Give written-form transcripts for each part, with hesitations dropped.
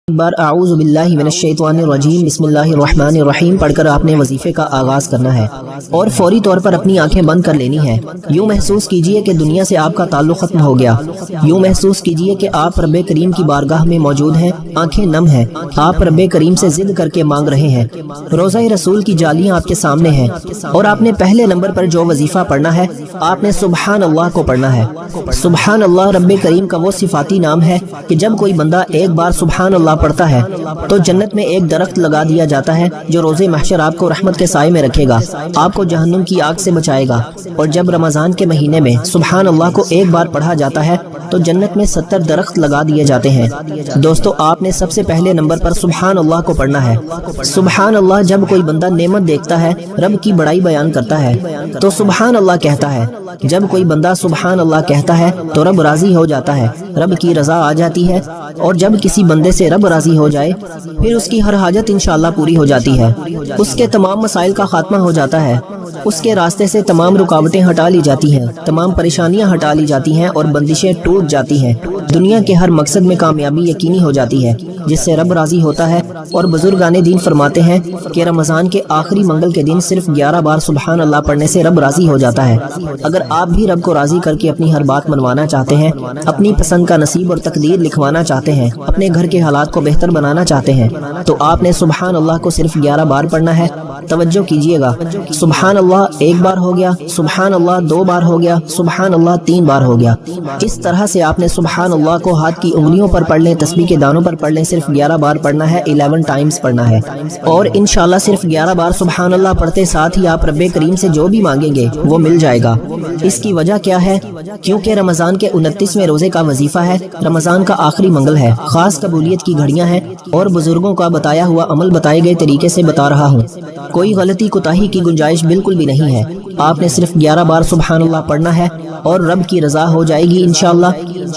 ایک بار اعوذ باللہ من الشیطان الرجیم بسم اللہ الرحمن الرحیم پڑھ کر آپ نے وظیفے کا آغاز کرنا ہے اور فوری طور پر اپنی آنکھیں بند کر لینی ہے۔ یوں محسوس کیجئے کہ دنیا سے آپ کا تعلق ختم ہو گیا۔ یوں محسوس کیجئے کہ آپ رب کریم کی بارگاہ میں موجود ہیں، آنکھیں نم ہیں، آپ رب کریم سے ضد کر کے مانگ رہے ہیں۔ روضہ رسول کی جالیاں آپ کے سامنے ہیں اور آپ نے پہلے نمبر پر جو وظیفہ پڑھنا ہے آپ نے سبحان اللہ کو پڑھنا ہے۔ سبحان اللہ رب کریم کا وہ صفاتی نام ہے کہ جب کوئی بندہ ایک بار سبحان اللہ پڑھتا ہے تو جنت میں ایک درخت لگا دیا جاتا ہے جو روز محشر آپ کو رحمت کے سائے میں رکھے گا، آپ کو جہنم کی آگ سے بچائے گا۔ اور جب رمضان کے مہینے میں سبحان اللہ کو ایک بار پڑھا جاتا ہے تو جنت میں 70 درخت لگا دیے جاتے ہیں۔ دوستو آپ نے سب سے پہلے نمبر پر سبحان اللہ کو پڑھنا ہے۔ سبحان اللہ جب کوئی بندہ نعمت دیکھتا ہے، رب کی بڑائی بیان کرتا ہے تو سبحان اللہ کہتا ہے۔ جب کوئی بندہ سبحان اللہ کہتا ہے تو رب راضی ہو جاتا ہے، رب کی رضا آ جاتی ہے، اور جب کسی بندے سے رب راضی ہو جائے پھر اس کی ہر حاجت انشاءاللہ پوری ہو جاتی ہے، اس کے تمام مسائل کا خاتمہ ہو جاتا ہے، اس کے راستے سے تمام رکاوٹیں ہٹا لی جاتی ہیں، تمام پریشانیاں ہٹا لی جاتی ہیں اور بندشیں ٹوٹ جاتی ہیں، دنیا کے ہر مقصد میں کامیابی یقینی ہو جاتی ہے جس سے رب راضی ہوتا ہے۔ اور بزرگان دین فرماتے ہیں کہ رمضان کے آخری منگل کے دن صرف 11 بار سبحان اللہ پڑھنے سے رب راضی ہو جاتا ہے۔ اگر آپ بھی رب کو راضی کر کے اپنی ہر بات منوانا چاہتے ہیں، اپنی پسند کا نصیب اور تقدیر لکھوانا چاہتے ہیں، اپنے گھر کے حالات کو بہتر بنانا چاہتے ہیں تو آپ نے سبحان اللہ کو صرف 11 بار پڑھنا ہے۔ توجہ کیجئے گا، سبحان اللہ ایک بار ہو گیا، سبحان اللہ 2 بار ہو گیا، سبحان اللہ 3 بار ہو گیا۔ اس طرح سے آپ نے سبحان اللہ کو ہاتھ کی انگلیوں پر پڑھ لیں، تسبیح کے دانوں پر پڑھ لیں، صرف 11 بار پڑھنا ہے، 11 ٹائمز پڑھنا ہے، اور انشاءاللہ صرف 11 بار سبحان اللہ پڑھتے ساتھ ہی آپ رب کریم سے جو بھی مانگیں گے وہ مل جائے گا۔ اس کی وجہ کیا ہے؟ کیونکہ رمضان کے 29ویں روزے کا وظیفہ ہے، رمضان کا آخری منگل ہے، خاص قبولیت کی گھڑیاں ہیں اور بزرگوں کا بتایا ہوا عمل بتائے گئے طریقے سے بتا رہا ہوں، کوئی غلطی کوتاہی کی گنجائش بالکل بھی نہیں ہے۔ آپ نے صرف 11 بار سبحان اللہ پڑھنا ہے اور رب کی رضا ہو جائے گی انشاءاللہ۔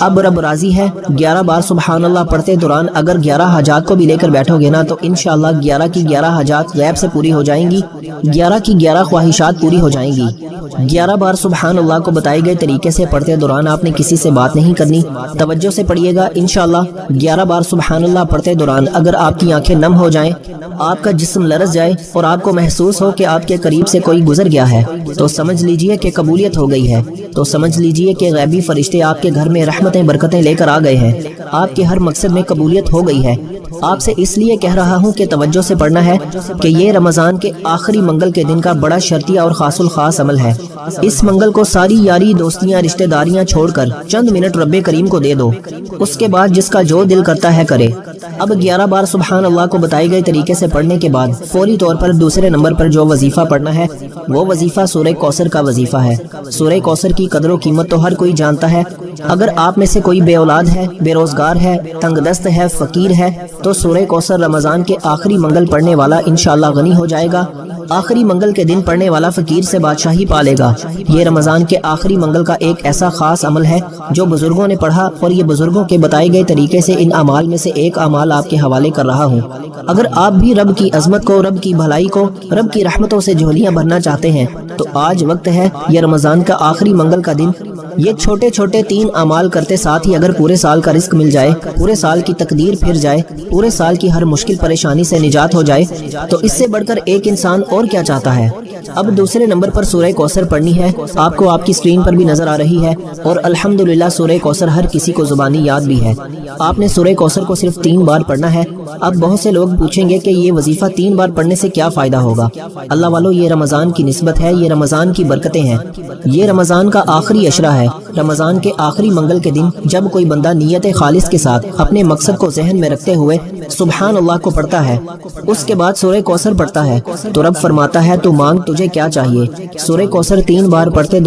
اب رب راضی ہے، 11 بار سبحان اللہ پڑھتے دوران اگر 11 حاجات کو بھی لے کر بیٹھو گے نا تو انشاءاللہ 11 کی 11 حاجات غیب سے پوری ہو جائیں گی، 11 کی 11 خواہشات پوری ہو جائیں گی۔ 11 بار سبحان اللہ کو بتائے گئے طریقے سے پڑھتے دوران آپ نے کسی سے بات نہیں کرنی، توجہ سے پڑھیے گا انشاءاللہ۔ 11 بار سبحان اللہ پڑھتے دوران اگر آپ کی آنکھیں نم ہو جائیں، آپ کا جسم لرز جائے اور آپ کو محسوس ہو کہ آپ کے قریب سے کوئی گزر گیا ہے تو سمجھ لیجئے کہ قبولیت ہو گئی ہے، تو سمجھ لیجئے کہ غیبی فرشتے آپ کے گھر میں رحمتیں برکتیں لے کر آ گئے ہیں، آپ کے ہر مقصد میں قبولیت ہو گئی ہے۔ آپ سے اس لیے کہہ رہا ہوں کہ توجہ سے پڑھنا ہے کہ یہ رمضان کے آخری منگل کے دن کا بڑا شرطیہ اور خاص الخاص عمل ہے۔ اس منگل کو ساری یاری دوستیاں رشتہ داریاں چھوڑ کر چند منٹ رب کریم کو دے دو، اس کے بعد جس کا جو دل کرتا ہے کرے۔ اب 11 بار سبحان اللہ کو بتائے گئے طریقے سے پڑھنے کے بعد فوری طور پر دوسرے نمبر پر جو وظیفہ پڑھنا ہے وہ وظیفہ سورہ کوثر کا وظیفہ ہے۔ سورہ کوثر کی قدر و قیمت تو ہر کوئی جانتا ہے۔ اگر آپ میں سے کوئی بے اولاد ہے، بے روزگار ہے، تنگ دست ہے، فقیر ہے تو سورہ کوثر رمضان کے آخری منگل پڑھنے والا انشاءاللہ غنی ہو جائے گا۔ آخری منگل کے دن پڑھنے والا فقیر سے بادشاہی پالے گا۔ یہ رمضان کے آخری منگل کا ایک ایسا خاص عمل ہے جو بزرگوں نے پڑھا اور یہ بزرگوں کے بتائے گئے طریقے سے ان اعمال میں سے ایک اعمال آپ کے حوالے کر رہا ہوں۔ اگر آپ بھی رب کی عظمت کو، رب کی بھلائی کو، رب کی رحمتوں سے جھولیاں بھرنا چاہتے ہیں تو آج وقت ہے، یہ رمضان کا آخری منگل کا دن، یہ چھوٹے چھوٹے 3 اعمال کرتے ساتھ ہی اگر پورے سال کا رزق مل جائے، پورے سال کی تقدیر پھر جائے، پورے سال کی ہر مشکل پریشانی سے نجات ہو جائے تو اس سے بڑھ کر ایک انسان اور کیا چاہتا ہے۔ اب دوسرے نمبر پر سورہ کوثر پڑھنی ہے، آپ کو آپ کی اسکرین پر بھی نظر آ رہی ہے اور الحمدللہ سورہ کوثر ہر کسی کو زبانی یاد بھی ہے۔ آپ نے سورہ کوثر کو صرف 3 بار پڑھنا ہے۔ اب بہت سے لوگ پوچھیں گے کہ یہ وظیفہ 3 بار پڑھنے سے کیا فائدہ ہوگا؟ اللہ والو، یہ رمضان کی نسبت ہے، یہ رمضان کی برکتیں ہیں، یہ رمضان کا آخری عشرہ ہے۔ رمضان کے آخری منگل کے دن جب کوئی بندہ نیت خالص کے ساتھ اپنے مقصد کو ذہن میں رکھتے ہوئے سبحان اللہ کو پڑھتا ہے، اس کے بعد سورہ کوثر پڑھتا ہے تو رب فرماتا ہے تو مانگ تجھے کیا چاہیے۔ سورہ کوثر 3 بار پڑھتے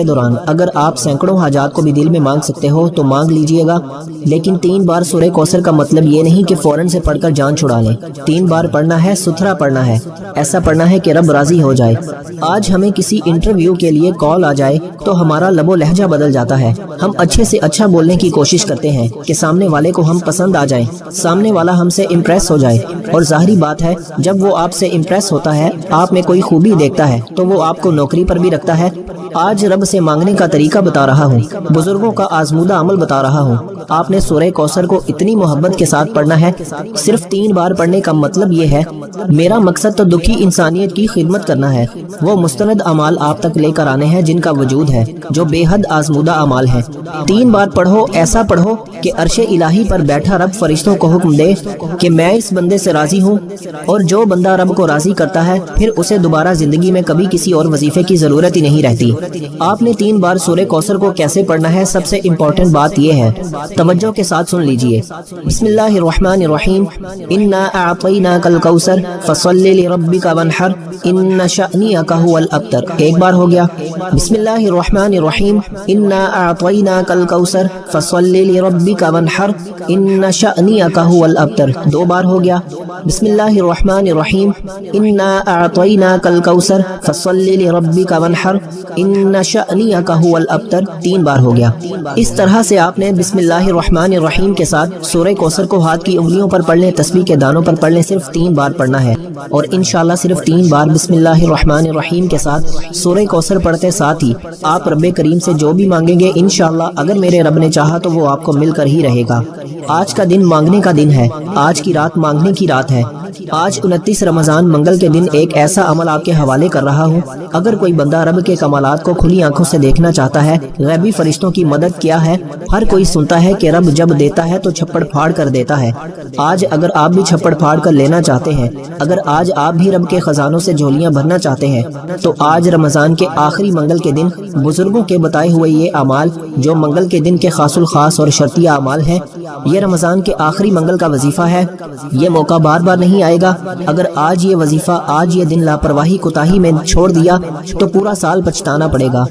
دوران اگر آپ سینکڑوں حاجات کو بھی دل میں مانگ سکتے ہو تو مانگ لیجئے گا، لیکن 3 بار سورہ کوثر کا مطلب یہ نہیں کہ فوراً سے پڑھ کر جان چھڑا لیں۔ 3 بار پڑھنا ہے، ستھرا پڑھنا ہے، ایسا پڑھنا ہے کہ رب راضی ہو جائے۔ آج ہمیں کسی انٹرویو کے لیے کال آ جائے تو ہمارا ہمارا لب و لہجہ بدل جاتا ہے، ہم اچھے سے اچھا بولنے کی کوشش کرتے ہیں کہ سامنے والے کو ہم پسند آ جائیں، سامنے والا ہم سے امپریس ہو جائے۔ اور ظاہری بات ہے جب وہ آپ سے امپریس ہوتا ہے، آپ میں کوئی خوبی دیکھتا ہے تو وہ آپ کو نوکری پر بھی رکھتا ہے۔ آج رب سے مانگنے کا طریقہ بتا رہا ہوں، بزرگوں کا آزمودہ عمل بتا رہا ہوں۔ آپ نے سورہ کوثر کو اتنی محبت کے ساتھ پڑھنا ہے۔ صرف 3 بار پڑھنے کا مطلب یہ ہے، میرا مقصد تو دکھی انسانیت کی خدمت کرنا ہے۔ وہ مستند اعمال آپ تک لے کر آنے ہیں جن کا وجود ہے، جو بے حد آزمودہ اعمال ہیں۔ 3 بار پڑھو، ایسا پڑھو کہ عرش الہی پر بیٹھا رب فرشتوں کو حکم دے کہ میں اس بندے سے راضی ہوں، اور جو بندہ رب کو راضی کرتا ہے پھر اسے دوبارہ زندگی میں کبھی کسی اور وظیفے کی ضرورت ہی نہیں رہتی۔ آپ نے 3 بار سورہ کوثر کو کیسے پڑھنا ہے، سب سے امپورٹنٹ بات یہ ہے، توجہ کے ساتھ سن لیجئے۔ بسم اللہ الرحمن الرحیم، انا اعطیناک الکوثر فصل لربک وانحر ان شأنک ھو الابتر۔ ایک بار ہو گیا۔ بسم اللہ الرحمن الرحیم، انا اعطیناک الکوثر فصل لربک وانحر ان شأنک ھو الابتر۔ 2 بار ہو گیا۔ بسم اللہ الرحمن الرحیم، انا اعطیناک الکوثر فصل لربک وانحر ان شأنک ھو الابتر۔ 3 بار ہو گیا۔ اس طرح سے آپ نے بسم اللہ الرحمن الرحیم کے ساتھ سورہ کوثر کو ہاتھ کی انگلیوں پر پڑھ لیں، تسبیح کے دانوں پر پڑھ لیں، صرف 3 بار پڑھنا ہے، اور انشاءاللہ صرف 3 بار بسم اللہ الرحمن الرحیم کے ساتھ سورہ کوثر پڑھتے ساتھ ہی آپ رب کریم سے جو بھی مانگیں گے انشاءاللہ اگر میرے رب نے چاہا تو وہ آپ کو مل کر ہی رہے گا۔ آج کا دن مانگنے کا دن ہے، آج کی رات مانگنے کی رات ہے۔ آج 29 رمضان منگل کے دن ایک ایسا عمل آپ کے حوالے کر رہا ہوں، اگر کوئی بندہ رب کے کمالات کو کھلی آنکھوں سے دیکھنا چاہتا ہے، غیبی فرشتوں کی مدد کیا ہے، ہر کوئی سنتا ہے کہ رب جب دیتا ہے تو چھپڑ پھاڑ کر دیتا ہے۔ آج اگر آپ بھی چھپڑ پھاڑ کر لینا چاہتے ہیں، اگر آج آپ بھی رب کے خزانوں سے جھولیاں بھرنا چاہتے ہیں، تو آج رمضان کے آخری منگل کے دن بزرگوں کے بتائے ہوئے یہ اعمال جو منگل کے دن کے خاص الخاص اور شرطیہ اعمال ہیں، یہ رمضان کے آخری منگل کا وظیفہ ہے۔ یہ موقع بار بار نہیں آئے گا۔ اگر آج یہ وظیفہ، آج یہ دن لاپرواہی کوتاہی میں چھوڑ دیا تو پورا سال پچھتانا پڑے گا،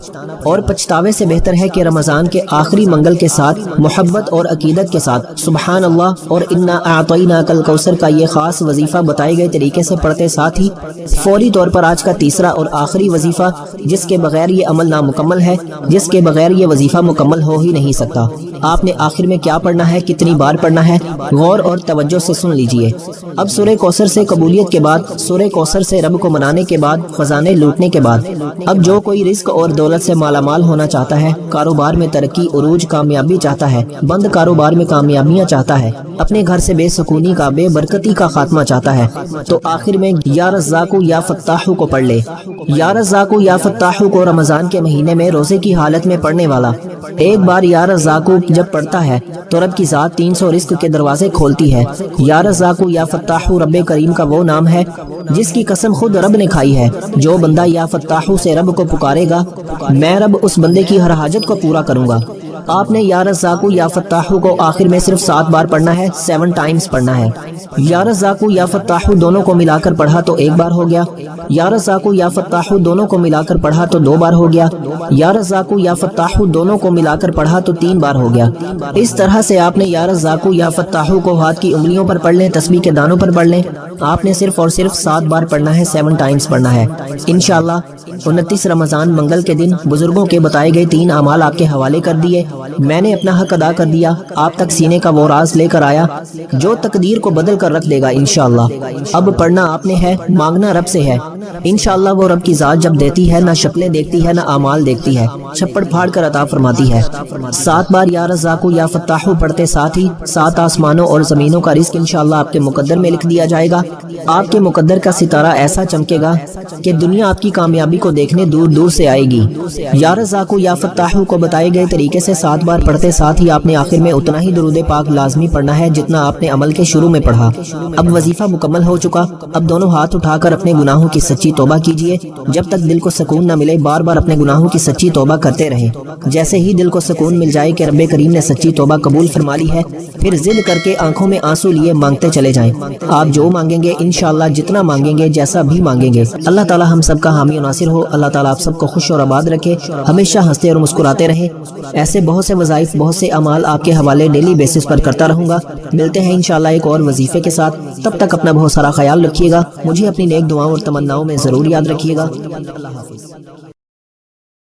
اور پچھتاوے سے بہتر ہے کہ رمضان کے آخری منگل کے ساتھ محبت اور عقیدت کے ساتھ سبحان اللہ اور انا اعطیناک الکوثر کا یہ خاص وظیفہ بتائے گئے طریقے سے پڑھتے ساتھ ہی فوری طور پر آج کا تیسرا اور آخری وظیفہ، جس کے بغیر یہ عمل نامکمل ہے، جس کے بغیر یہ وظیفہ مکمل ہو ہی نہیں سکتا۔ آپ نے آخر میں کیا پڑھنا ہے، کتنی بار پڑھنا ہے، غور اور توجہ سے سن لیجئے۔ اب سورہ کوثر سے قبولیت کے بعد، سورہ کوثر سے رب کو منانے کے بعد، خزانے لوٹنے کے بعد، اب جو کوئی رزق اور دولت سے مالا مال ہونا چاہتا ہے، کاروبار میں ترقی، عروج، کامیابی چاہتا ہے، بند کاروبار میں کامیابیاں چاہتا ہے، اپنے گھر سے بے سکونی کا، بے برکتی کا خاتمہ چاہتا ہے، تو آخر میں یا رزاق یا فتاح کو پڑھ لے۔ یا رزاق یا فتاح کو رمضان کے مہینے میں روزے کی حالت میں پڑھنے والا ایک بار یا رزاق جب پڑھتا ہے تو رب کی ذات 300 رزق کے دروازے کھولتی ہے۔ یا رزاق یا فتاح رب کریم کا وہ نام ہے جس کی قسم خود رب نے کھائی ہے۔ جو بندہ یا فتاح سے رب کو پکارے گا، میں رب اس بندے کی ہر حاجت کو پورا کروں گا۔ آپ نے یا رزاق یا فتاح کو آخر میں صرف 7 بار پڑھنا ہے، 7 ٹائمز پڑھنا ہے۔ یا رزاق یا فتاح دونوں کو ملا کر پڑھا تو 1 بار ہو گیا، یا رزاق یا فتاح دونوں کو ملا کر پڑھا تو 2 بار ہو گیا، یا رزاق یا فتاح دونوں کو ملا کر پڑھا تو 3 بار ہو گیا۔ اس طرح سے آپ نے یا رزاق یا فتاح کو ہاتھ کی انگلیوں پر پڑھ لیں، تسبیح کے دانوں پر پڑھ لیں۔ آپ نے صرف اور صرف 7 بار پڑھنا ہے، 7 ٹائمز پڑھنا ہے۔ انشاءاللہ 29 رمضان منگل کے دن بزرگوں کے بتائے گئے 3 اعمال آپ کے حوالے کر دیے۔ میں نے اپنا حق ادا کر دیا، آپ تک سینے کا وہ راز لے کر آیا جو تقدیر کو بدل کر رکھ دے گا انشاءاللہ۔ اب پڑھنا آپ نے ہے، مانگنا رب سے ہے۔ انشاءاللہ وہ رب کی ذات جب دیتی ہے، نہ شکلیں دیکھتی ہے، نہ اعمال دیکھتی ہے، چھپڑ پھاڑ کر عطا فرماتی ہے۔ 7 بار یا رزاق یا فتاح پڑھتے ساتھ ہی 7 آسمانوں اور زمینوں کا رزق انشاءاللہ آپ کے مقدر میں لکھ دیا جائے گا۔ آپ کے مقدر کا ستارہ ایسا چمکے گا کہ دنیا آپ کی کامیابی کو دیکھنے دور دور سے آئے گی۔ یا رزاق یا فتاح کو بتائے گئے طریقے سے 7 بار پڑھتے ساتھ ہی آپ نے آخر میں اتنا ہی درود پاک لازمی پڑھنا ہے جتنا آپ نے عمل کے شروع میں پڑھا۔ اب وظیفہ مکمل ہو چکا، اب دونوں ہاتھ اٹھا کر اپنے گناہوں کی سچی توبہ کیجئے۔ جب تک دل کو سکون نہ ملے بار بار اپنے گناہوں کی سچی توبہ کرتے رہیں۔ جیسے ہی دل کو سکون مل جائے کہ رب کریم نے سچی توبہ قبول فرما لی ہے، پھر ضد کر کے آنکھوں میں آنسو لیے مانگتے چلے جائیں۔ آپ جو مانگیں گے انشاءاللہ، جتنا مانگیں گے، جیسا بھی مانگیں گے، اللہ تعالی ہم سب کا حامی و ناصر ہو۔ اللہ تعالی آپ سب کو خوش اور آباد رکھے، ہمیشہ ہنستے اور مسکراتے رہے۔ ایسے بہت سے وظائف، بہت سے اعمال آپ کے حوالے ڈیلی بیسس پر کرتا رہوں گا۔ ملتے ہیں انشاءاللہ ایک اور وظیفے کے ساتھ، تب تک اپنا بہت سارا خیال رکھیے گا۔ مجھے اپنی نیک دعاؤں اور تمناؤں میں ضرور یاد رکھیے گا۔ اللہ حافظ۔